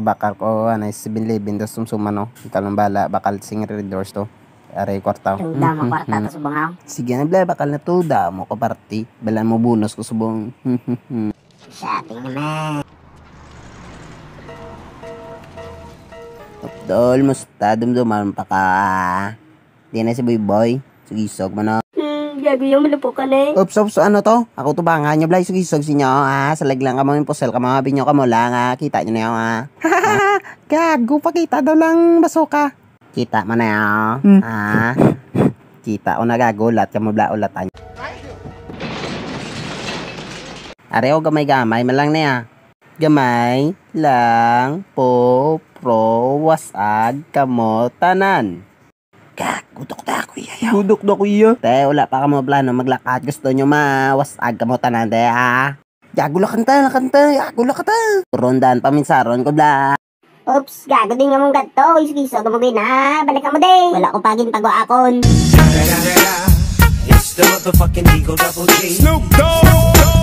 Bakal ko, ano, 7-Eleven, dos sumsuma, no? Ikaw lang bala, bakal sing red doors to. Aray, kwarta. Tuda mo kwarta to subangaw. Sige na, bla, bakal na tuda mo ko party. Balan mo bonus ko subong. Sa ating naman. Tol, musta dumduman pa ka. Di na si Boy Boy. Sugisog mo na. Gago yung malupo ka na eh. Oops, ano to? Ako to ba nga nyo, blay, sugisog sinyo, salag lang ka mo yung pusel ka mga binyo ka mo lang, kita nyo na yun, Gago, pakita daw lang basoka. Kita mo na yun, kita o nagagulat ka mo bla ulatan. Areo gamay-gamay, malang na ya. Gamay lang po pro wasag kamo tanan. Gudok na ako iya. Gudok na ako iya. Te, wala pa ka mo plano maglakad. Gusto nyo mawasag ka mo tanan, te, Gagula kanta. Gagula kanta. Rondan paminsaron ko, bla. Oops, gago din nga mong gato. Iskiso, gumagay na. Balik ka mo din. Wala ko pagin pag-waakon. It's the motherfucking Eagle Double G. Snoop Dogg.